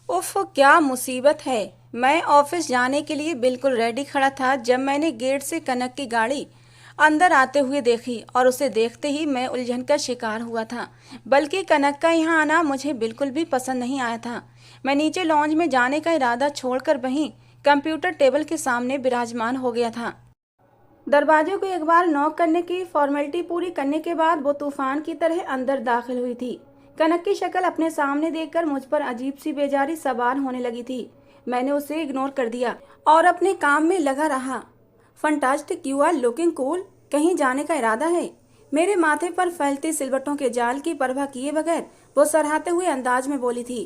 उफ, क्या मुसीबत है। मैं ऑफिस जाने के लिए बिल्कुल रेडी खड़ा था जब मैंने गेट से कनक की गाड़ी अंदर आते हुए देखी और उसे देखते ही मैं उलझन का शिकार हुआ था। बल्कि कनक का यहाँ आना मुझे बिल्कुल भी पसंद नहीं आया था। मैं नीचे लॉन्ज में जाने का इरादा छोड़कर वहीं कंप्यूटर टेबल के सामने विराजमान हो गया था। दरवाजे को एक बार नॉक करने की फॉर्मेलिटी पूरी करने के बाद वो तूफान की तरह अंदर दाखिल हुई थी। कनक की शक्ल अपने सामने देखकर मुझ पर अजीब सी बेजारी सवार होने लगी थी। मैंने उसे इग्नोर कर दिया और अपने काम में लगा रहा। Fantastic, you are looking cool. कहीं जाने का इरादा है? मेरे माथे पर फैलते सिलवटों के जाल की परवाह किए बगैर वो सराहते हुए अंदाज में बोली थी।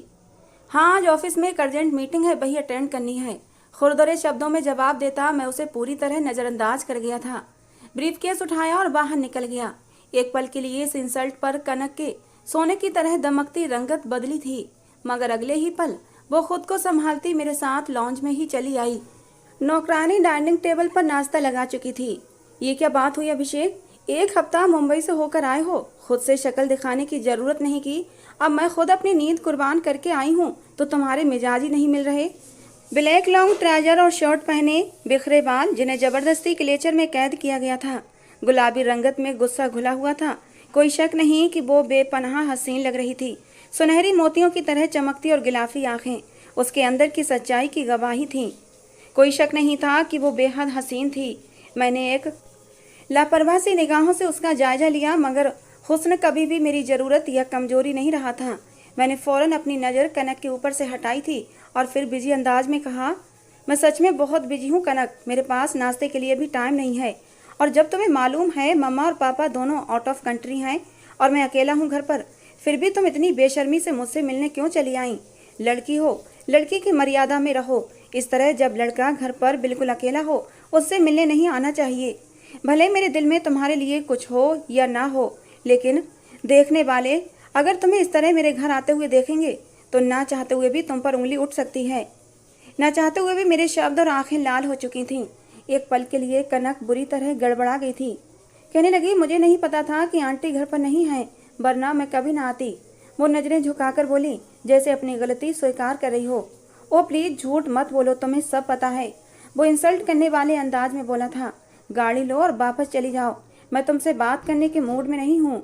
हाँ, आज ऑफिस में एक अर्जेंट मीटिंग है, वही अटेंड करनी है। खुरदरे शब्दों में जवाब देता मैं उसे पूरी तरह नजरअंदाज कर गया था। ब्रीफकेस उठाया और बाहर निकल गया। एक पल के लिए इस इंसल्ट पर कनक के सोने की तरह दमकती रंगत बदली थी, मगर अगले ही पल वो खुद को संभालती मेरे साथ लॉन्ज में ही चली आई। नौकरानी डाइनिंग टेबल पर नाश्ता लगा चुकी थी। ये क्या बात हुई अभिषेक, एक हफ्ता मुंबई से होकर आए हो, खुद से शक्ल दिखाने की जरूरत नहीं की। अब मैं खुद अपनी नींद कुर्बान करके आई हूँ तो तुम्हारे मिजाज ही नहीं मिल रहे। ब्लैक लॉन्ग ट्राउजर और शर्ट पहने बिखरे बाल जिन्हें जबरदस्ती क्लेचर में कैद किया गया था। गुलाबी रंगत में गुस्सा घुला हुआ था। कोई शक नहीं कि वो बेपनाह हसीन लग रही थी। सुनहरी मोतियों की तरह चमकती और गिलाफी आंखें उसके अंदर की सच्चाई की गवाही थीं। कोई शक नहीं था कि वो बेहद हसीन थी। मैंने एक लापरवाह सी निगाहों से उसका जायजा लिया, मगर हुस्न कभी भी मेरी जरूरत या कमजोरी नहीं रहा था। मैंने फौरन अपनी नज़र कनक के ऊपर से हटाई थी और फिर बिजी अंदाज में कहा, मैं सच में बहुत बिजी हूँ कनक, मेरे पास नाश्ते के लिए भी टाइम नहीं है। और जब तुम्हें मालूम है मम्मा और पापा दोनों आउट ऑफ कंट्री हैं और मैं अकेला हूँ घर पर, फिर भी तुम इतनी बेशर्मी से मुझसे मिलने क्यों चली आई? लड़की हो, लड़की की मर्यादा में रहो। इस तरह जब लड़का घर पर बिल्कुल अकेला हो उससे मिलने नहीं आना चाहिए। भले मेरे दिल में तुम्हारे लिए कुछ हो या ना हो, लेकिन देखने वाले अगर तुम्हें इस तरह मेरे घर आते हुए देखेंगे तो ना चाहते हुए भी तुम पर उंगली उठ सकती है। ना चाहते हुए भी मेरे शब्द और आंखें लाल हो चुकी थीं। एक पल के लिए कनक बुरी तरह गड़बड़ा गई थी। कहने लगी, मुझे नहीं पता था कि आंटी घर पर नहीं है, वरना मैं कभी ना आती। वो नजरें झुकाकर बोली, जैसे अपनी गलती स्वीकार कर रही हो। ओ प्लीज झूठ मत बोलो, तुम्हें सब पता है। वो इंसल्ट करने वाले अंदाज में बोला था। गाड़ी लो और वापस चली जाओ, मैं तुमसे बात करने के मूड में नहीं हूँ।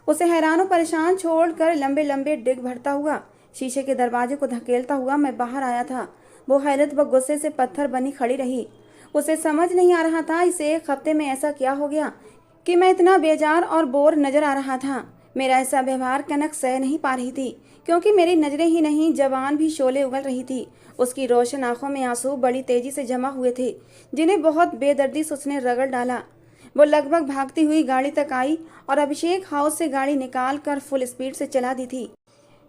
उसे हैरान और परेशान छोड़कर लंबे लंबे डिग भरता हुआ शीशे के दरवाजे को धकेलता हुआ मैं बाहर आया था। वो हैरत व गुस्से से पत्थर बनी खड़ी रही। उसे समझ नहीं आ रहा था इसे एक हफ्ते में ऐसा क्या हो गया कि मैं इतना बेजार और बोर नजर आ रहा था। मेरा ऐसा व्यवहार कनक सह नहीं पा रही थी, क्योंकि मेरी नजरें ही नहीं जवान भी शोले उगल रही थी। उसकी रोशन आंखों में आंसू बड़ी तेजी से जमा हुए थे, जिन्हें बहुत बेदर्दी से उसने रगड़ डाला। वो लगभग भागती हुई गाड़ी तक आई और अभिषेक हाउस से गाड़ी निकाल कर फुल स्पीड से चला दी थी।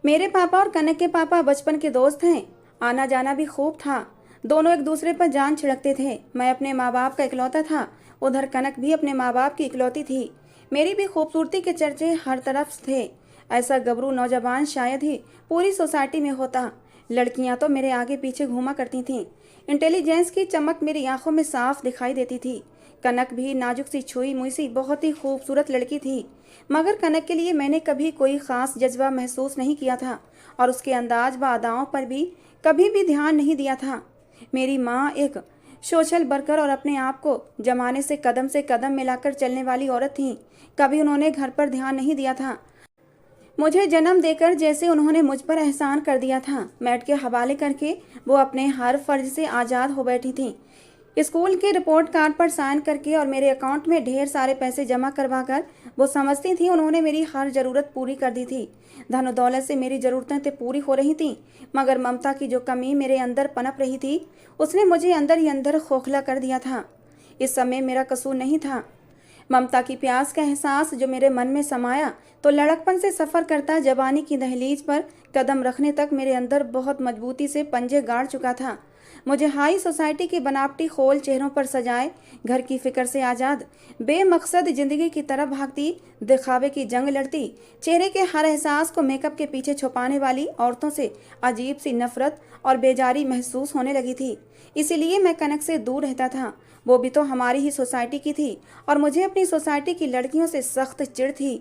मेरे पापा और कनक के पापा बचपन के दोस्त हैं, आना जाना भी खूब था। दोनों एक दूसरे पर जान छिड़कते थे। मैं अपने माँ बाप का इकलौता था, उधर कनक भी अपने माँ बाप की इकलौती थी। मेरी भी खूबसूरती के चर्चे हर तरफ थे। ऐसा गबरू नौजवान शायद ही पूरी सोसाइटी में होता। लड़कियां तो मेरे आगे पीछे घूमा करती थीं। इंटेलिजेंस की चमक मेरी आंखों में साफ दिखाई देती थी। कनक भी नाजुक सी छुई मुई सी बहुत ही खूबसूरत लड़की थी, मगर कनक के लिए मैंने कभी कोई खास जज्बा महसूस नहीं किया था और उसके अंदाज व अदाओं पर भी कभी भी ध्यान नहीं दिया था। मेरी माँ एक सोशल वर्कर और अपने आप को जमाने से कदम मिलाकर चलने वाली औरत थी। कभी उन्होंने घर पर ध्यान नहीं दिया था। मुझे जन्म देकर जैसे उन्होंने मुझ पर एहसान कर दिया था, मैट के हवाले करके वो अपने हर फर्ज से आज़ाद हो बैठी थीं। स्कूल के रिपोर्ट कार्ड पर साइन करके और मेरे अकाउंट में ढेर सारे पैसे जमा करवाकर वो समझती थी उन्होंने मेरी हर ज़रूरत पूरी कर दी थी। धन दौलत से मेरी ज़रूरतें तो पूरी हो रही थीं, मगर ममता की जो कमी मेरे अंदर पनप रही थी उसने मुझे अंदर ही अंदर खोखला कर दिया था। इस समय मेरा कसूर नहीं था। ममता की प्यास का एहसास जो मेरे मन में समाया तो लड़कपन से सफ़र करता जवानी की दहलीज पर कदम रखने तक मेरे अंदर बहुत मजबूती से पंजे गाड़ चुका था। मुझे हाई सोसाइटी के बनावटी खोल चेहरों पर सजाए घर की फिक्र से आज़ाद बेमकसद जिंदगी की तरफ भागती, दिखावे की जंग लड़ती, चेहरे के हर एहसास को मेकअप के पीछे छुपाने वाली औरतों से अजीब सी नफरत और बेजारी महसूस होने लगी थी। इसीलिए मैं कनक से दूर रहता था। वो भी तो हमारी ही सोसाइटी की थी और मुझे अपनी सोसाइटी की लड़कियों से सख्त चिढ़ थी।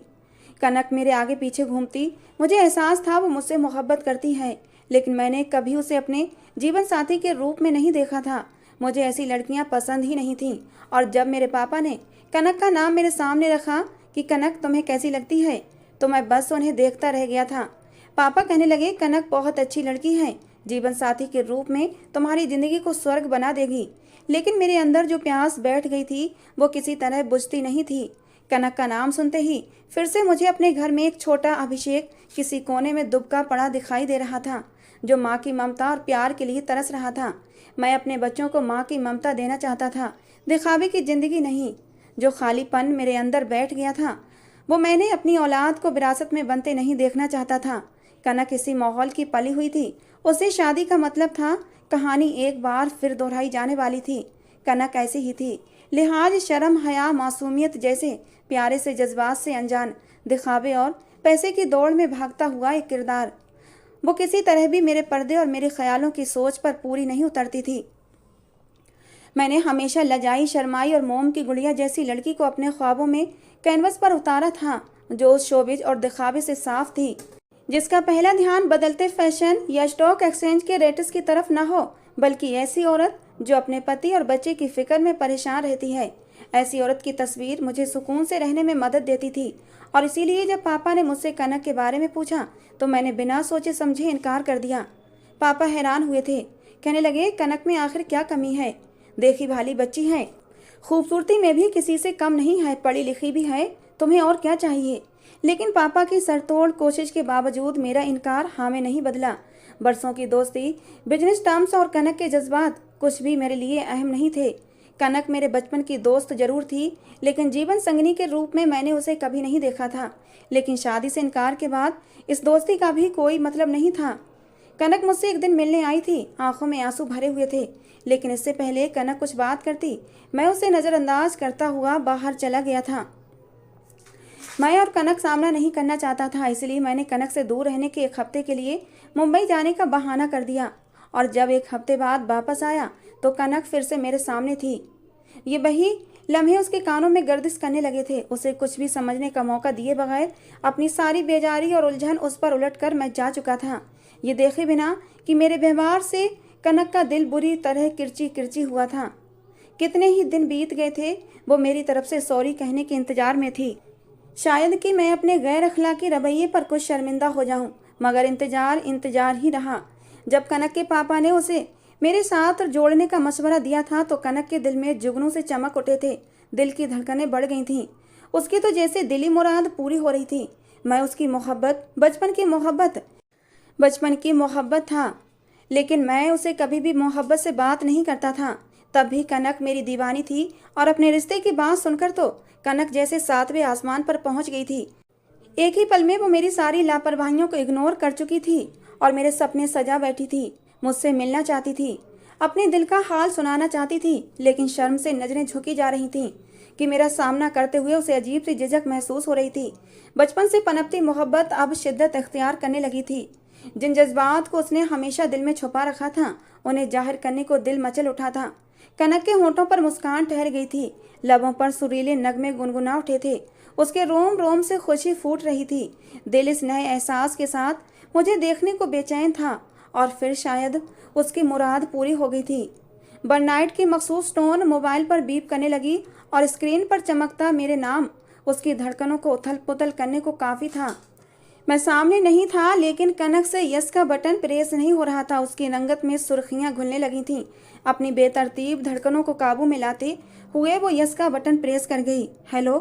कनक मेरे आगे पीछे घूमती, मुझे एहसास था वो मुझसे मोहब्बत करती है, लेकिन मैंने कभी उसे अपने जीवन साथी के रूप में नहीं देखा था। मुझे ऐसी लड़कियां पसंद ही नहीं थीं। और जब मेरे पापा ने कनक का नाम मेरे सामने रखा कि कनक तुम्हें कैसी लगती है, तो मैं बस उन्हें देखता रह गया था। पापा कहने लगे, कनक बहुत अच्छी लड़की है, जीवन साथी के रूप में तुम्हारी जिंदगी को स्वर्ग बना देगी। लेकिन मेरे अंदर जो प्यास बैठ गई थी वो किसी तरह बुझती नहीं थी। कनक का नाम सुनते ही फिर से मुझे अपने घर में एक छोटा अभिषेक किसी कोने में दुबका पड़ा दिखाई दे रहा था, जो माँ की ममता और प्यार के लिए तरस रहा था। मैं अपने बच्चों को माँ की ममता देना चाहता था, दिखावे की जिंदगी नहीं। जो खालीपन मेरे अंदर बैठ गया था वो मैंने अपनी औलाद को विरासत में बनते नहीं देखना चाहता था। कनक इसी माहौल की पली हुई थी। उसे शादी का मतलब था। कहानी एक बार फिर दोहराई जाने वाली थी। कनक ऐसी ही थी, लिहाज, शर्म, हया, मासूमियत जैसे प्यारे से जज्बात से अनजान, दिखावे और पैसे की दौड़ में भागता हुआ एक किरदार। वो किसी तरह भी मेरे पर्दे और मेरे ख्यालों की सोच पर पूरी नहीं उतरती थी। मैंने हमेशा लजाई, शर्माई और मोम की गुड़िया जैसी लड़की को अपने ख्वाबों में कैनवस पर उतारा था, जो उस शोबिज और दिखावे से साफ थी, जिसका पहला ध्यान बदलते फैशन या स्टॉक एक्सचेंज के रेट्स की तरफ न हो, बल्कि ऐसी औरत जो अपने पति और बच्चे की फिक्र में परेशान रहती है। ऐसी औरत की तस्वीर मुझे सुकून से रहने में मदद देती थी। और इसीलिए जब पापा ने मुझसे कनक के बारे में पूछा तो मैंने बिना सोचे समझे इनकार कर दिया। पापा हैरान हुए थे। कहने लगे, कनक में आखिर क्या कमी है? देखी भाली बच्ची है, खूबसूरती में भी किसी से कम नहीं है, पढ़ी लिखी भी है, तुम्हें और क्या चाहिए? लेकिन पापा की सरतोड़ कोशिश के बावजूद मेरा इनकार हाँ में नहीं बदला। बरसों की दोस्ती, बिजनेस टर्म्स और कनक के जज्बात कुछ भी मेरे लिए अहम नहीं थे। कनक मेरे बचपन की दोस्त जरूर थी, लेकिन जीवन संगनी के रूप में मैंने उसे कभी नहीं देखा था। लेकिन शादी से इनकार के बाद इस दोस्ती का भी कोई मतलब नहीं था। कनक मुझसे एक दिन मिलने आई थी, आंखों में आंसू भरे हुए थे। लेकिन इससे पहले कनक कुछ बात करती, मैं उसे नज़रअंदाज करता हुआ बाहर चला गया था। मैं और कनक सामना नहीं करना चाहता था, इसलिए मैंने कनक से दूर रहने के एक हफ्ते के लिए मुंबई जाने का बहाना कर दिया। और जब एक हफ्ते बाद वापस आया तो कनक फिर से मेरे सामने थी। ये वही लम्हे उसके कानों में गर्दिश करने लगे थे। उसे कुछ भी समझने का मौका दिए बगैर अपनी सारी बेजारी और उलझन उस पर उलट कर मैं जा चुका था, ये देखे बिना कि मेरे व्यवहार से कनक का दिल बुरी तरह किरची किरची हुआ था। कितने ही दिन बीत गए थे, वो मेरी तरफ से सॉरी कहने के इंतजार में थी। शायद कि मैं अपने गैर अखलाकी रवैये पर कुछ शर्मिंदा हो जाऊं, मगर इंतजार ही रहा। जब कनक के पापा ने उसे मेरे साथ जोड़ने का मशवरा दिया था तो कनक के दिल में जुगनू से चमक उठे थे। दिल की धड़कनें बढ़ गई थीं। उसकी तो जैसे दिली मुराद पूरी हो रही थी। मैं उसकी मोहब्बत, बचपन की मोहब्बत था, लेकिन मैं उसे कभी भी मोहब्बत से बात नहीं करता था। तब भी कनक मेरी दीवानी थी और अपने रिश्ते की बात सुनकर तो कनक जैसे सातवें आसमान पर पहुंच गई थी। एक ही पल में वो मेरी सारी लापरवाहियों को इग्नोर कर चुकी थी और मेरे सपने सजा बैठी थी। मुझसे मिलना चाहती थी, अपने दिल का हाल सुनाना चाहती थी, लेकिन शर्म से नजरें झुकी जा रही थीं कि मेरा सामना करते हुए उसे अजीब सी झिझक महसूस हो रही थी। बचपन से पनपती मोहब्बत अब शिद्दत अख्तियार करने लगी थी। जिन जज्बात को उसने हमेशा दिल में छुपा रखा था, उन्हें जाहिर करने को दिल मचल उठा था। कनक के होंठों पर मुस्कान ठहर गई थी, लबों पर सुरीले नगमे गुनगुना उठे थे, उसके रोम रोम से खुशी फूट रही थी। दिल इस नए एहसास के साथ मुझे देखने को बेचैन था और फिर शायद उसकी मुराद पूरी हो गई थी। बर्नाइट की मखसूस टोन मोबाइल पर बीप करने लगी और स्क्रीन पर चमकता मेरे नाम उसकी धड़कनों को उथल पुथल करने को काफ़ी था। मैं सामने नहीं था, लेकिन कनक से यस का बटन प्रेस नहीं हो रहा था। उसकी रंगत में सुर्खियां घुलने लगी थीं। अपनी बेतरतीब धड़कनों को काबू में लाते हुए वो यस का बटन प्रेस कर गई। हेलो,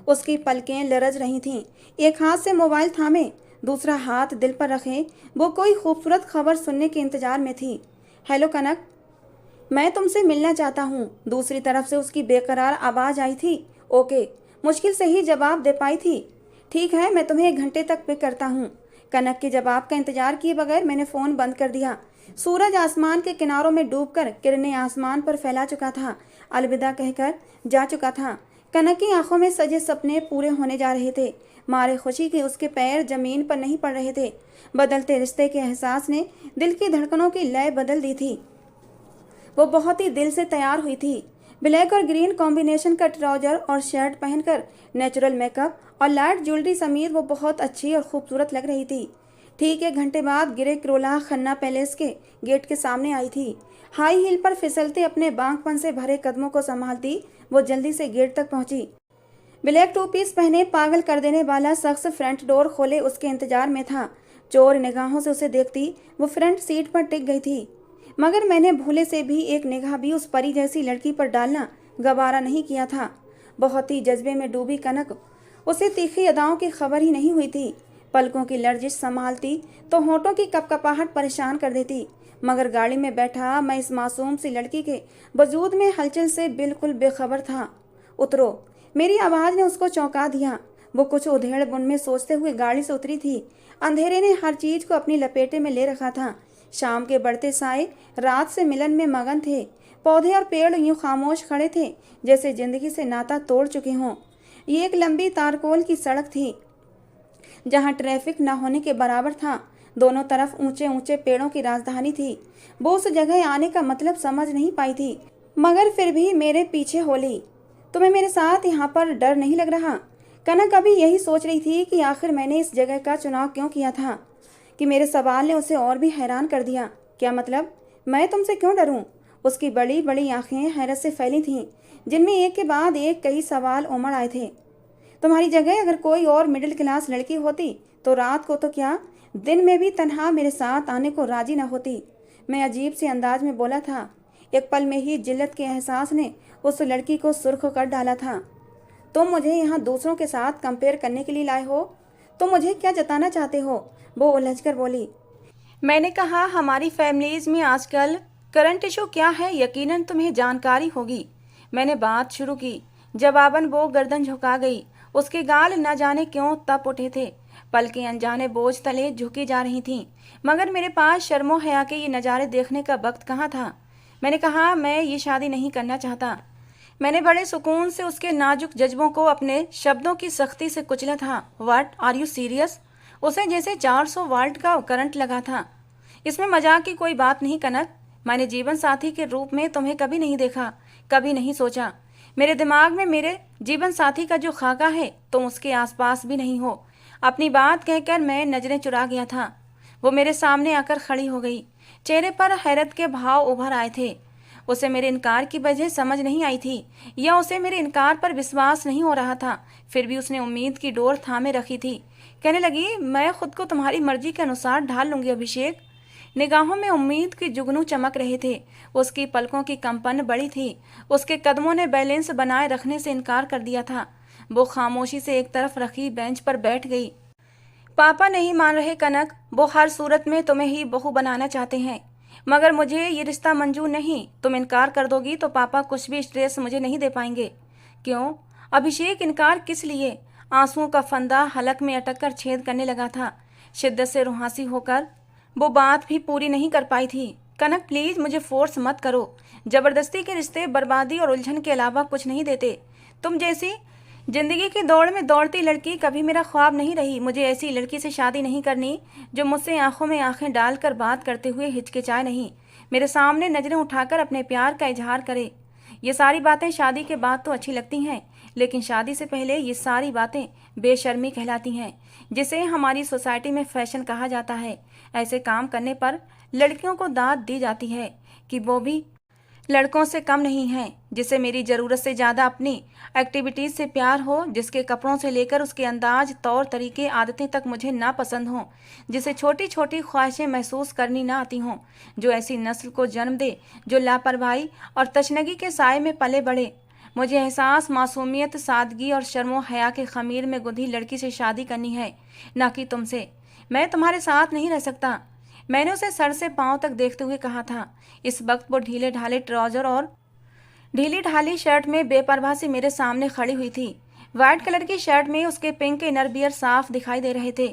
उसकी पलकें लरज रही थीं। एक हाथ से मोबाइल थामे, दूसरा हाथ दिल पर रखे वो कोई खूबसूरत खबर सुनने के इंतजार में थी। हेलो कनक, मैं तुमसे मिलना चाहता हूँ। दूसरी तरफ से उसकी बेकरार आवाज़ आई थी। ओके, मुश्किल से ही जवाब दे पाई थी। ठीक है, मैं तुम्हें 1 घंटे तक पिक करता हूँ। कनक के जवाब का इंतजार किए बगैर मैंने फ़ोन बंद कर दिया। सूरज आसमान के किनारों में डूबकर किरणें आसमान पर फैला चुका था, अलविदा कहकर जा चुका था। कनक की आंखों में सजे सपने पूरे होने जा रहे थे। मारे खुशी के उसके पैर जमीन पर नहीं पड़ रहे थे। बदलते रिश्ते के एहसास ने दिल की धड़कनों की लय बदल दी थी। वो बहुत ही दिल से तैयार हुई थी। ब्लैक और ग्रीन कॉम्बिनेशन का ट्राउजर और शर्ट पहनकर नेचुरल मेकअप और लाइट ज्वेलरी समेत वो बहुत अच्छी और खूबसूरत लग रही थी। ठीक 1 घंटे बाद गिरे क्रोला खन्ना पैलेस के गेट के सामने आई थी। हाई हील पर फिसलते अपने बांकपन से भरे कदमों को संभालती वो जल्दी से गेट तक पहुंची। ब्लैक टू पीस पहने पागल कर देने वाला शख्स फ्रंट डोर खोले उसके इंतजार में था। चोर निगाहों से उसे देखती वो फ्रंट सीट पर टिक गई थी, मगर मैंने भूले से भी एक निगाह भी उस परी जैसी लड़की पर डालना गवारा नहीं किया था। बहुत ही जज्बे में डूबी कनक, उसे तीखी अदाओं की खबर ही नहीं हुई थी। पलकों की लर्जिश संभालती तो होठों की कपकपाहट परेशान कर देती, मगर गाड़ी में बैठा मैं इस मासूम सी लड़की के वजूद में हलचल से बिल्कुल बेखबर था। उतरो, मेरी आवाज़ ने उसको चौंका दिया। वो कुछ उधेड़ बुन में सोचते हुए गाड़ी से उतरी थी। अंधेरे ने हर चीज को अपनी लपेटे में ले रखा था। शाम के बढ़ते साए रात से मिलन में मगन थे। पौधे और पेड़ यूं खामोश खड़े थे जैसे जिंदगी से नाता तोड़ चुके हों। ये एक लंबी तारकोल की सड़क थी जहां ट्रैफिक न होने के बराबर था। दोनों तरफ ऊंचे ऊंचे पेड़ों की राजधानी थी। वो उस जगह आने का मतलब समझ नहीं पाई थी, मगर फिर भी मेरे पीछे हो ली। तुम्हें मेरे साथ यहाँ पर डर नहीं लग रहा? कनक अभी यही सोच रही थी कि आखिर मैंने इस जगह का चुनाव क्यों किया था, कि मेरे सवाल ने उसे और भी हैरान कर दिया। क्या मतलब? मैं तुमसे क्यों डरूं? उसकी बड़ी बड़ी आंखें हैरत से फैली थीं, जिनमें एक के बाद एक कई सवाल उमड़ आए थे। तुम्हारी जगह अगर कोई और मिडिल क्लास लड़की होती तो रात को तो क्या, दिन में भी तन्हा मेरे साथ आने को राजी न होती। मैं अजीब से अंदाज में बोला था। एक पल में ही जिल्लत के एहसास ने उस लड़की को सुर्ख कर डाला था। तुम मुझे यहाँ दूसरों के साथ कंपेयर करने के लिए लाए हो? तुम मुझे क्या जताना चाहते हो? वो उलझकर बोली। मैंने कहा, हमारी फैमिलीज में आजकल करंट इशू क्या है यकीनन तुम्हें जानकारी होगी। मैंने बात शुरू की। जवाबन वो गर्दन झुका गई। उसके गाल न जाने क्यों तप उठे थे। पलकें अनजाने बोझ तले झुकी जा रही थीं, मगर मेरे पास शर्मो हया के ये नज़ारे देखने का वक्त कहाँ था। मैंने कहा, मैं ये शादी नहीं करना चाहता। मैंने बड़े सुकून से उसके नाजुक जज्बों को अपने शब्दों की सख्ती से कुचला था। What are you serious? उसे जैसे 400 वाल्ट का करंट लगा था। इसमें मजाक की कोई बात नहीं कनक। मैंने जीवन साथी के रूप में तुम्हें कभी नहीं देखा, कभी नहीं सोचा। मेरे दिमाग में मेरे जीवन साथी का जो खाका है तुम उसके आसपास भी नहीं हो। अपनी बात कहकर मैं नजरें चुरा गया था। वो मेरे सामने आकर खड़ी हो गई। चेहरे पर हैरत के भाव उभर आए थे। उसे मेरे इनकार की वजह समझ नहीं आई थी, या उसे मेरे इनकार पर विश्वास नहीं हो रहा था। फिर भी उसने उम्मीद की डोर थामे रखी थी। कहने लगी, मैं खुद को तुम्हारी मर्जी के अनुसार ढाल लूंगी अभिषेक। निगाहों में उम्मीद की जुगनू चमक रहे थे। उसकी पलकों की कंपन बड़ी थी। उसके कदमों ने बैलेंस बनाए रखने से इनकार कर दिया था। वो खामोशी से एक तरफ रखी बेंच पर बैठ गई। पापा नहीं मान रहे कनक। वो हर सूरत में तुम्हें ही बहू बनाना चाहते हैं, मगर मुझे ये रिश्ता मंजूर नहीं। तुम इनकार कर दोगी तो पापा कुछ भी स्ट्रेस मुझे नहीं दे पाएंगे। क्यों अभिषेक, इनकार किस लिए? आंसुओं का फंदा हलक में अटक कर छेद करने लगा था। शिद्दत से रुहासी होकर वो बात भी पूरी नहीं कर पाई थी। कनक प्लीज मुझे फोर्स मत करो। जबरदस्ती के रिश्ते बर्बादी और उलझन के अलावा कुछ नहीं देते। तुम जैसी जिंदगी की दौड़ में दौड़ती लड़की कभी मेरा ख्वाब नहीं रही। मुझे ऐसी लड़की से शादी नहीं करनी जो मुझसे आंखों में आंखें डालकर बात करते हुए हिचकिचाए नहीं, मेरे सामने नजरें उठाकर अपने प्यार का इजहार करे। ये सारी बातें शादी के बाद तो अच्छी लगती हैं, लेकिन शादी से पहले ये सारी बातें बेशर्मी कहलाती हैं, जिसे हमारी सोसाइटी में फैशन कहा जाता है। ऐसे काम करने पर लड़कियों को दाद दी जाती है कि वो भी लड़कों से कम नहीं है। जिसे मेरी ज़रूरत से ज़्यादा अपनी एक्टिविटीज़ से प्यार हो, जिसके कपड़ों से लेकर उसके अंदाज, तौर तरीके, आदतें तक मुझे ना पसंद हों, जिसे छोटी छोटी ख्वाहिशें महसूस करनी ना आती हों, जो ऐसी नस्ल को जन्म दे जो लापरवाही और तशनगी के साए में पले बढ़े। मुझे एहसास मासूमियत, सादगी और शर्मो हया के खमीर में गुंधी लड़की से शादी करनी है, ना कि तुमसे। मैं तुम्हारे साथ नहीं रह सकता। मैंने उसे सर से पांव तक देखते हुए कहा था। इस वक्त वो ढीले ढाले ट्राउजर और ढीली ढाली शर्ट में बेपरवाह से मेरे सामने खड़ी हुई थी। वाइट कलर की शर्ट में उसके पिंक इनर बियर साफ दिखाई दे रहे थे।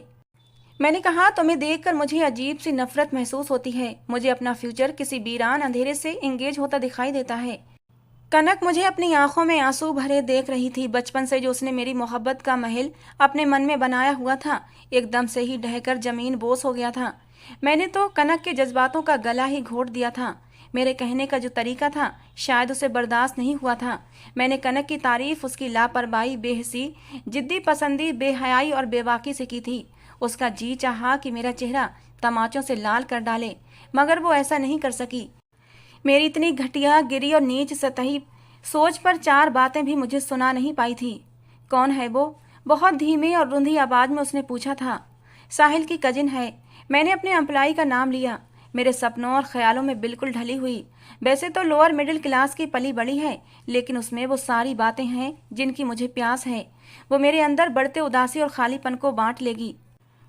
मैंने कहा, तुम्हें देखकर मुझे अजीब सी नफरत महसूस होती है। मुझे अपना फ्यूचर किसी वीरान अंधेरे से इंगेज होता दिखाई देता है। कनक मुझे अपनी आंखों में आंसू भरे देख रही थी। बचपन से जो उसने मेरी मोहब्बत का महल अपने मन में बनाया हुआ था, एकदम से ही ढहकर जमीन बोस हो गया था। मैंने तो कनक के जज्बातों का गला ही घोट दिया था। मेरे कहने का जो तरीका था शायद उसे बर्दाश्त नहीं हुआ था। मैंने कनक की तारीफ उसकी लापरवाही, बेहसी, जिद्दी पसंदी, बेहयाई और बेबाकी से की थी। उसका जी चाहा कि मेरा चेहरा तमाचों से लाल कर डाले, मगर वो ऐसा नहीं कर सकी। मेरी इतनी घटिया, गिरी और नीच सतही सोच पर 4 बातें भी मुझे सुना नहीं पाई थी। कौन है वो? बहुत धीमी और रुंधी आवाज में उसने पूछा था। साहिल की कजिन है। मैंने अपने एम्प्लॉय का नाम लिया। मेरे सपनों और ख्यालों में बिल्कुल ढली हुई। वैसे तो लोअर मिडिल क्लास की पली बड़ी है, लेकिन उसमें वो सारी बातें हैं जिनकी मुझे प्यास है। वो मेरे अंदर बढ़ते उदासी और खालीपन को बांट लेगी।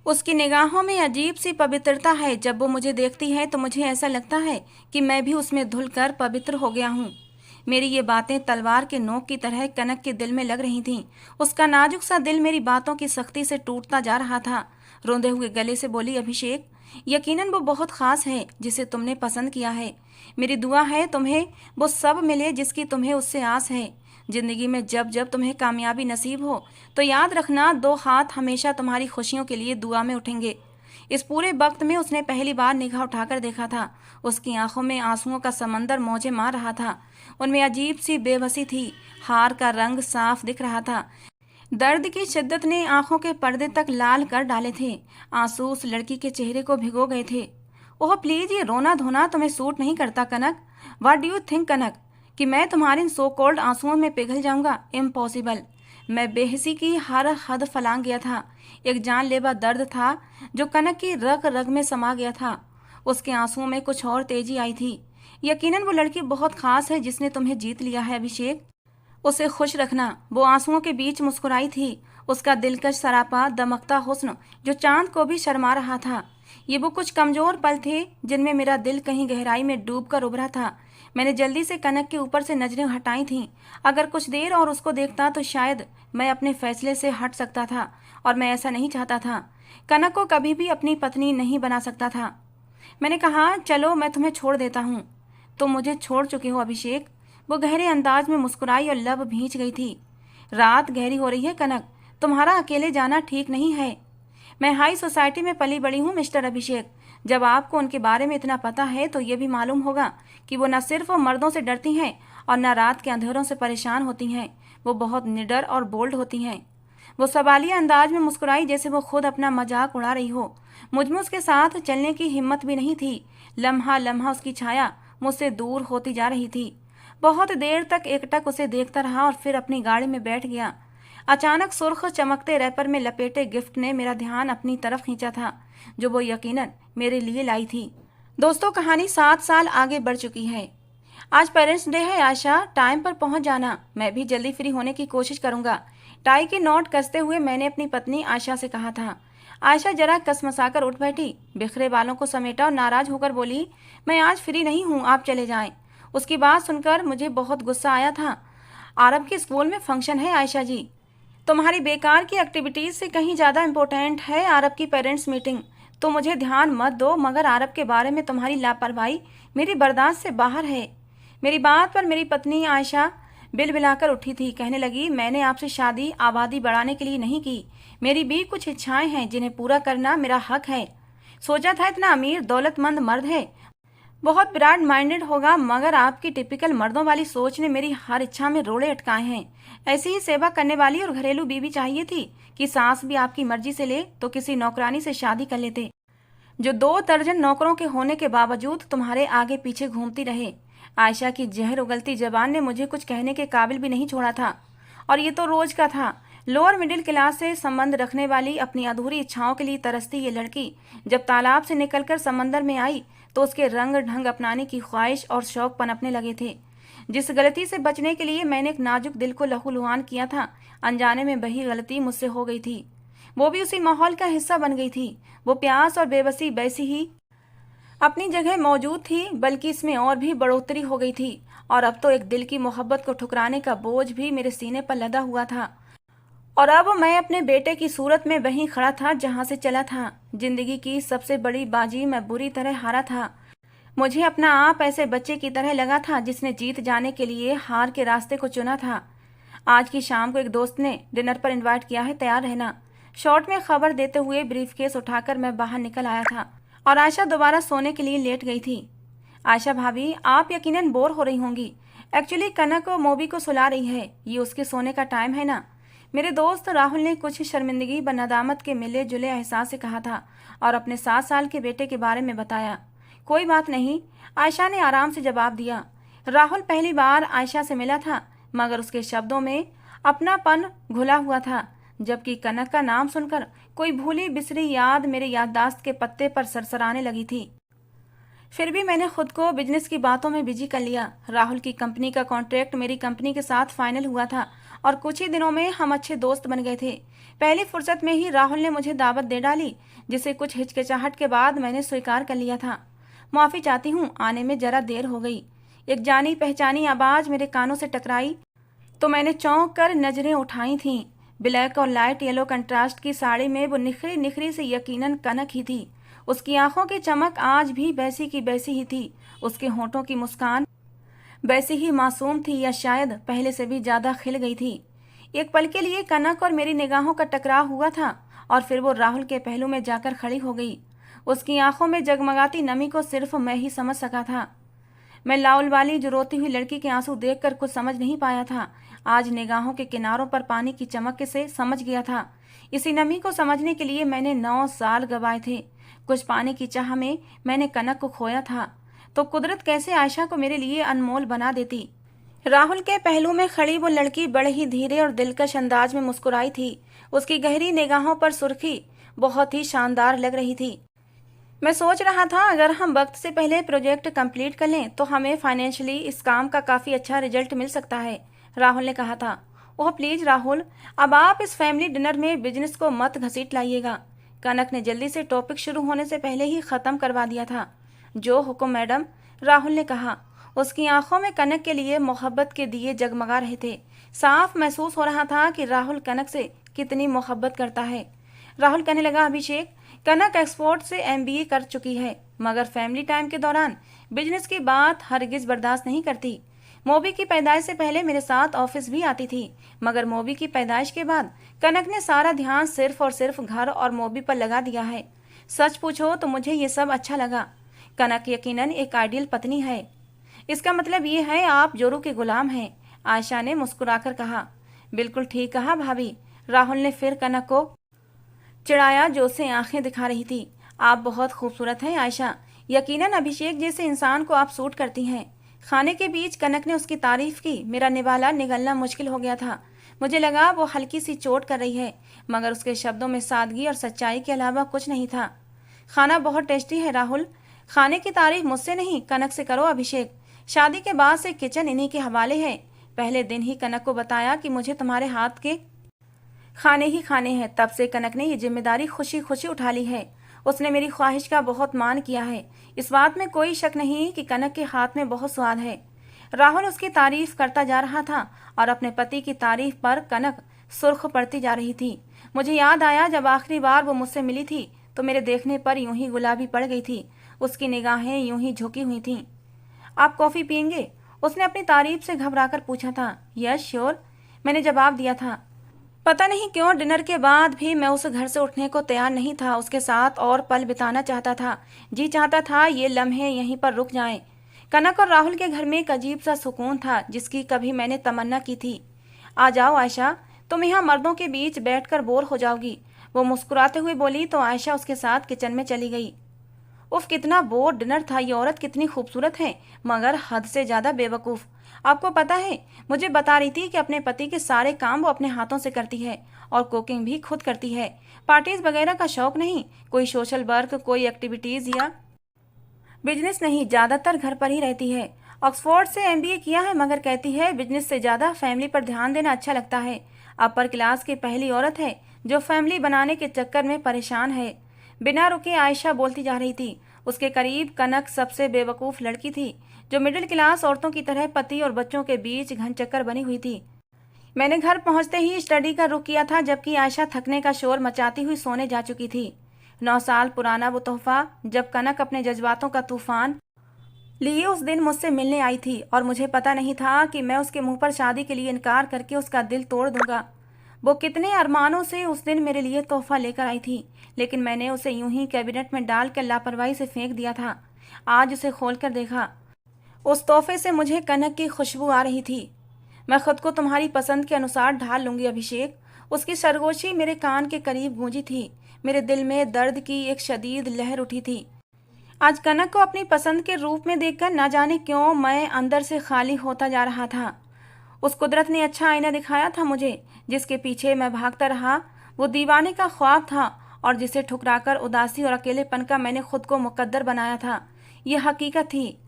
उसकी निगाहों में अजीब सी पवित्रता है। जब वो मुझे देखती है तो मुझे ऐसा लगता है कि मैं भी उसमें धुलकर पवित्र हो गया हूँ। मेरी ये बातें तलवार के नोक की तरह कनक के दिल में लग रही थीं। उसका नाजुक सा दिल मेरी बातों की सख्ती से टूटता जा रहा था। रोंदे हुए गले से बोली, अभिषेक, यकीनन वो बहुत खास है जिसे तुमने पसंद किया है। मेरी दुआ है तुम्हें वो सब मिले जिसकी तुम्हें उससे आस है। जिंदगी में जब जब तुम्हें कामयाबी नसीब हो तो याद रखना, 2 हाथ हमेशा तुम्हारी खुशियों के लिए दुआ में उठेंगे। इस पूरे वक्त में उसने पहली बार निगाह उठाकर देखा था। उसकी आंखों में आंसुओं का समंदर मौजें मार रहा था। उनमें अजीब सी बेबसी थी। हार का रंग साफ दिख रहा था। दर्द की शिद्दत ने आंखों के पर्दे तक लाल कर डाले थे। आंसू उस लड़की के चेहरे को भिगो गए थे। ओह प्लीज, ये रोना धोना तुम्हें सूट नहीं करता कनक। व्हाट डू यू थिंक कनक, कि मैं तुम्हारे इन सो कॉल्ड आंसुओं में पिघल जाऊंगा? इम्पॉसिबल। मैं बेहिसी की हर हद फलांग गया था। एक जानलेवा दर्द था जो कनक की रग रग में समा गया था। उसके आंसुओं में कुछ और तेजी आई थी। यकीनन वो लड़की बहुत खास है जिसने तुम्हें जीत लिया है अभिषेक। उसे खुश रखना। वो आंसुओं के बीच मुस्कुराई थी। उसका दिलकश सरापा, दमकता हुस्न जो चांद को भी शर्मा रहा था। ये वो कुछ कमजोर पल थे जिनमें मेरा दिल कहीं गहराई में डूब कर उभरा था। मैंने जल्दी से कनक के ऊपर से नजरें हटाई थीं। अगर कुछ देर और उसको देखता तो शायद मैं अपने फैसले से हट सकता था, और मैं ऐसा नहीं चाहता था। कनक को कभी भी अपनी पत्नी नहीं बना सकता था। मैंने कहा, चलो मैं तुम्हें छोड़ देता हूँ। तुम मुझे छोड़ चुके हो अभिषेक। वो गहरे अंदाज में मुस्कुराई और लब भींच गई थी। रात गहरी हो रही है कनक, तुम्हारा अकेले जाना ठीक नहीं है। मैं हाई सोसाइटी में पली बड़ी हूँ मिस्टर अभिषेक। जब आपको उनके बारे में इतना पता है तो ये भी मालूम होगा कि वो न सिर्फ मर्दों से डरती हैं और न रात के अंधेरों से परेशान होती हैं। वो बहुत निडर और बोल्ड होती हैं। वो सवालिया अंदाज में मुस्कुराई जैसे वो खुद अपना मजाक उड़ा रही हो। मुझमें उसके साथ चलने की हिम्मत भी नहीं थी। लम्हा लम्हा उसकी छाया मुझसे दूर होती जा रही थी। बहुत देर तक एकटक उसे देखता रहा और फिर अपनी गाड़ी में बैठ गया। अचानक सुर्ख चमकते रैपर में लपेटे गिफ्ट ने मेरा ध्यान अपनी तरफ खींचा था, जो वो यकीनन मेरे लिए लाई थी। दोस्तों, कहानी 7 साल आगे बढ़ चुकी है। आज पेरेंट्स डे है आयशा, टाइम पर पहुंच जाना। मैं भी जल्दी फ्री होने की कोशिश करूंगा। टाई की नोट कसते हुए मैंने अपनी पत्नी आयशा से कहा था। आयशा जरा कसमसाकर उठ बैठी, बिखरे बालों को समेटा और नाराज होकर बोली, मैं आज फ्री नहीं हूँ, आप चले जाएं। उसकी बात सुनकर मुझे बहुत गुस्सा आया था। आरब के स्कूल में फंक्शन है आयशा जी। तुम्हारी बेकार की एक्टिविटीज से कहीं ज्यादा इम्पोर्टेंट है आरब की पेरेंट्स मीटिंग। तो मुझे ध्यान मत दो, मगर आरब के बारे में तुम्हारी लापरवाही मेरी बर्दाश्त से बाहर है। मेरी बात पर मेरी पत्नी आयशा बिलबिलाकर उठी थी। कहने लगी, मैंने आपसे शादी आबादी बढ़ाने के लिए नहीं की। मेरी भी कुछ इच्छाएं हैं जिन्हें पूरा करना मेरा हक है। सोचा था इतना अमीर दौलतमंद मर्द है, बहुत ब्रॉड माइंडेड होगा, मगर आपकी टिपिकल मर्दों वाली सोच ने मेरी हर इच्छा में रोड़े अटकाए हैं। ऐसी ही सेवा करने वाली और घरेलू बीवी चाहिए थी कि सास भी आपकी मर्जी से ले तो किसी नौकरानी से शादी कर लेते, जो 2 दर्जन नौकरों के होने के बावजूद तुम्हारे आगे पीछे घूमती रहे। आयशा की जहर उगलती जबान ने मुझे कुछ कहने के काबिल भी नहीं छोड़ा था। और ये तो रोज का था। लोअर मिडिल क्लास से संबंध रखने वाली, अपनी अधूरी इच्छाओं के लिए तरसती ये लड़की जब तालाब से निकलकर समंदर में आई तो उसके रंग ढंग अपनाने की ख्वाहिश और शौक पनपने लगे थे। जिस गलती से बचने के लिए मैंने एक नाजुक दिल को लहूलुहान किया था, अनजाने में वही गलती मुझसे हो गई थी। वो भी उसी माहौल का हिस्सा बन गई थी। वो प्यास और बेबसी वैसी ही अपनी जगह मौजूद थी, बल्कि इसमें और भी बढ़ोतरी हो गई थी। और अब तो एक दिल की मोहब्बत को ठुकराने का बोझ भी मेरे सीने पर लदा हुआ था। और अब मैं अपने बेटे की सूरत में वहीं खड़ा था जहां से चला था। जिंदगी की सबसे बड़ी बाजी मैं बुरी तरह हारा था। मुझे अपना आप ऐसे बच्चे की तरह लगा था जिसने जीत जाने के लिए हार के रास्ते को चुना था। आज की शाम को एक दोस्त ने डिनर पर इनवाइट किया है, तैयार रहना। शॉर्ट में खबर देते हुए ब्रीफकेस उठाकर मैं बाहर निकल आया था और आयशा दोबारा सोने के लिए लेट गई थी। आयशा भाभी, आप यकीनन बोर हो रही होंगी। एक्चुअली कनक मोबी को सुला रही है, ये उसके सोने का टाइम है ना। मेरे दोस्त राहुल ने कुछ शर्मिंदगी व नदामत के मिले जुले एहसास से कहा था और अपने 7 साल के बेटे के बारे में बताया। कोई बात नहीं, आयशा ने आराम से जवाब दिया। राहुल पहली बार आयशा से मिला था, मगर उसके शब्दों में अपनापन घुला हुआ था, जबकि कनक का नाम सुनकर कोई भूली बिसरी याद मेरे याददाश्त के पत्ते पर सरसराने लगी थी। फिर भी मैंने खुद को बिजनेस की बातों में बिजी कर लिया। राहुल की कंपनी का कॉन्ट्रैक्ट मेरी कंपनी के साथ फाइनल हुआ था और कुछ ही दिनों में हम अच्छे दोस्त बन गए थे। पहली फुर्सत में ही राहुल ने मुझे दावत दे डाली, जिसे कुछ हिचकिचाहट के बाद मैंने स्वीकार कर लिया था। माफ़ी चाहती हूँ, आने में जरा देर हो गई। एक जानी पहचानी आवाज़ मेरे कानों से टकराई तो मैंने चौंक कर नजरें उठाई थीं। ब्लैक और लाइट येलो कंट्रास्ट की साड़ी में वो निखरी निखरी से यकीनन कनक ही थी। उसकी आंखों की चमक आज भी वैसी की वैसी ही थी। उसके होंठों की मुस्कान वैसी ही मासूम थी, या शायद पहले से भी ज्यादा खिल गई थी। एक पल के लिए कनक और मेरी निगाहों का टकराव हुआ था और फिर वो राहुल के पहलू में जाकर खड़ी हो गई। उसकी आंखों में जगमगाती नमी को सिर्फ मैं ही समझ सका था। मैं लाउल वाली जो रोती हुई लड़की के आंसू देखकर कुछ समझ नहीं पाया था। आज निगाहों के किनारों पर पानी की चमक से समझ गया था। इसी नमी को समझने के लिए मैंने 9 साल गवाए थे। कुछ पाने की चाह में मैंने कनक को खोया था, तो कुदरत कैसे आयशा को मेरे लिए अनमोल बना देती। राहुल के पहलू में खड़ी वो लड़की बड़े ही धीरे और दिलकश अंदाज में मुस्कुराई थी। उसकी गहरी निगाहों पर सुर्खी बहुत ही शानदार लग रही थी। मैं सोच रहा था अगर हम वक्त से पहले प्रोजेक्ट कंप्लीट कर लें तो हमें फाइनेंशियली इस काम का काफ़ी अच्छा रिजल्ट मिल सकता है, राहुल ने कहा था। ओह प्लीज़ राहुल, अब आप इस फैमिली डिनर में बिजनेस को मत घसीट लाइएगा। कनक ने जल्दी से टॉपिक शुरू होने से पहले ही ख़त्म करवा दिया था। जो हुक्म मैडम, राहुल ने कहा। उसकी आंखों में कनक के लिए मोहब्बत के दिए जगमगा रहे थे। साफ महसूस हो रहा था कि राहुल कनक से कितनी मोहब्बत करता है। राहुल कहने लगा, अभिषेक, कनक एक्सपोर्ट से MBA कर चुकी है, मगर फैमिली टाइम के दौरान बिजनेस की बात हरगिज बर्दाश्त नहीं करती। मोबी की पैदाइश से पहले मेरे साथ ऑफिस भी आती थी, मगर मोबी की पैदाइश के बाद कनक ने सारा ध्यान सिर्फ और सिर्फ घर और मोबी पर लगा दिया है। सच पूछो तो मुझे ये सब अच्छा लगा। कनक यकीनन एक आइडियल पत्नी है। इसका मतलब ये है आप जोरू के गुलाम हैं, आयशा ने मुस्कुराकर कहा। बिल्कुल ठीक कहा भाभी, राहुल ने फिर कनक को चिढ़ाया जो उसे आंखें दिखा रही थी। आप बहुत खूबसूरत हैं आयशा, यकीनन अभिषेक जैसे इंसान को आप सूट करती हैं। खाने के बीच कनक ने उसकी तारीफ की। मेरा निवाला निगलना मुश्किल हो गया था। मुझे लगा वो हल्की सी चोट कर रही है, मगर उसके शब्दों में सादगी और सच्चाई के अलावा कुछ नहीं था। खाना बहुत टेस्टी है राहुल। खाने की तारीफ मुझसे नहीं, कनक से करो अभिषेक। शादी के बाद से किचन इन्हीं के हवाले है। पहले दिन ही कनक को बताया कि मुझे तुम्हारे हाथ के खाने ही खाने हैं। तब से कनक ने ये जिम्मेदारी खुशी खुशी उठा ली है। उसने मेरी ख्वाहिश का बहुत मान किया है। इस बात में कोई शक नहीं कि कनक के हाथ में बहुत स्वाद है। राहुल उसकी तारीफ करता जा रहा था और अपने पति की तारीफ पर कनक सुर्ख पड़ती जा रही थी। मुझे याद आया जब आखिरी बार वो मुझसे मिली थी तो मेरे देखने पर यूं ही गुलाबी पड़ गई थी। उसकी निगाहें यूं ही झुकी हुई थीं। आप कॉफ़ी पियेंगे? उसने अपनी तारीफ से घबराकर पूछा था। यस श्योर, मैंने जवाब दिया था। पता नहीं क्यों डिनर के बाद भी मैं उस घर से उठने को तैयार नहीं था। उसके साथ और पल बिताना चाहता था। जी चाहता था ये लम्हे यहीं पर रुक जाएं। कनक और राहुल के घर में एक अजीब सा सुकून था जिसकी कभी मैंने तमन्ना की थी। आ जाओ आयशा, तुम यहाँ मर्दों के बीच बैठकर बोर हो जाओगी, वो मुस्कुराते हुए बोली तो आयशा उसके साथ किचन में चली गई। उफ, कितना बोर डिनर था। ये औरत कितनी खूबसूरत है, मगर हद से ज्यादा बेवकूफ़। आपको पता है, मुझे बता रही थी कि अपने पति के सारे काम वो अपने हाथों से करती है और कुकिंग भी खुद करती है। पार्टीज वगैरह का शौक नहीं, कोई सोशल वर्क, कोई एक्टिविटीज या बिजनेस नहीं, ज्यादातर घर पर ही रहती है। ऑक्सफोर्ड से MBA किया है, मगर कहती है बिजनेस से ज्यादा फैमिली पर ध्यान देना अच्छा लगता है। अपर क्लास की पहली औरत है जो फैमिली बनाने के चक्कर में परेशान है। बिना रुके आयशा बोलती जा रही थी। उसके करीब कनक सबसे बेवकूफ़ लड़की थी जो मिडिल क्लास औरतों की तरह पति और बच्चों के बीच घनचक्कर बनी हुई थी। मैंने घर पहुंचते ही स्टडी का रुख किया था, जबकि आयशा थकने का शोर मचाती हुई सोने जा चुकी थी। 9 साल पुराना वो तोहफा जब कनक अपने जज्बातों का तूफान लिए उस दिन मुझसे मिलने आई थी और मुझे पता नहीं था कि मैं उसके मुंह पर शादी के लिए इनकार करके उसका दिल तोड़ दूंगा। वो कितने अरमानों से उस दिन मेरे लिए तोहफा लेकर आई थी, लेकिन मैंने उसे यूं ही कैबिनेट में डालकर लापरवाही से फेंक दिया था। आज उसे खोलकर देखा। उस तोहफे से मुझे कनक की खुशबू आ रही थी। मैं खुद को तुम्हारी पसंद के अनुसार ढाल लूंगी अभिषेक, उसकी सरगोशी मेरे कान के करीब गूंजी थी। मेरे दिल में दर्द की एक शदीद लहर उठी थी। आज कनक को अपनी पसंद के रूप में देखकर न जाने क्यों मैं अंदर से खाली होता जा रहा था। उस कुदरत ने अच्छा आईना दिखाया था मुझे, जिसके पीछे मैं भागता रहा। वो दीवाने का ख्वाब था और जिसे ठुकराकर उदासी और अकेलेपन का मैंने खुद को मुकद्दर बनाया था। यह हकीकत थी।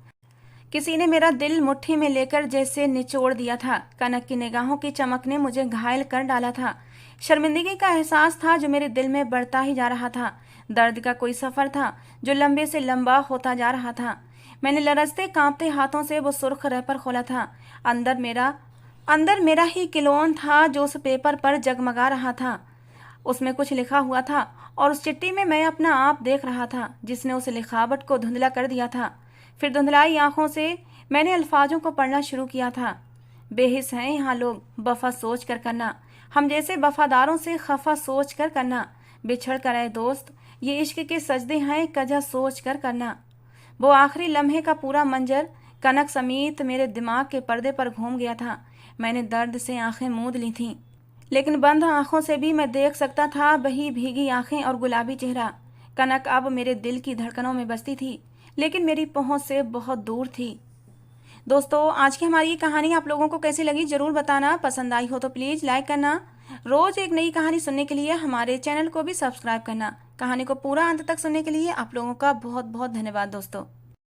किसी ने मेरा दिल मुट्ठी में लेकर जैसे निचोड़ दिया था। कनक की निगाहों की चमक ने मुझे घायल कर डाला था। शर्मिंदगी का एहसास था जो मेरे दिल में बढ़ता ही जा रहा था। दर्द का कोई सफ़र था जो लंबे से लंबा होता जा रहा था। मैंने लरजते कांपते हाथों से वो सुर्ख रैपर खोला था। अंदर मेरा ही किलोन था जो उस पेपर पर जगमगा रहा था। उसमें कुछ लिखा हुआ था और उस चिट्ठी में मैं अपना आप देख रहा था जिसने उस लिखावट को धुंधला कर दिया था। फिर धुंधलाई आंखों से मैंने अल्फाजों को पढ़ना शुरू किया था। बेहिस हैं यहाँ लोग, वफा सोच कर करना, हम जैसे वफादारों से खफा सोच कर करना। बिछड़ कर आए दोस्त, ये इश्क के सजदे हैं कजा सोच कर करना। वो आखिरी लम्हे का पूरा मंजर कनक समेत मेरे दिमाग के पर्दे पर घूम गया था। मैंने दर्द से आंखें मूंद ली थीं, लेकिन बंद आंखों से भी मैं देख सकता था वही भीगी आंखें और गुलाबी चेहरा। कनक अब मेरे दिल की धड़कनों में बसती थी, लेकिन मेरी पहुंच से बहुत दूर थी। दोस्तों, आज की हमारी ये कहानी आप लोगों को कैसी लगी ज़रूर बताना। पसंद आई हो तो प्लीज़ लाइक करना। रोज़ एक नई कहानी सुनने के लिए हमारे चैनल को भी सब्सक्राइब करना। कहानी को पूरा अंत तक सुनने के लिए आप लोगों का बहुत बहुत धन्यवाद दोस्तों।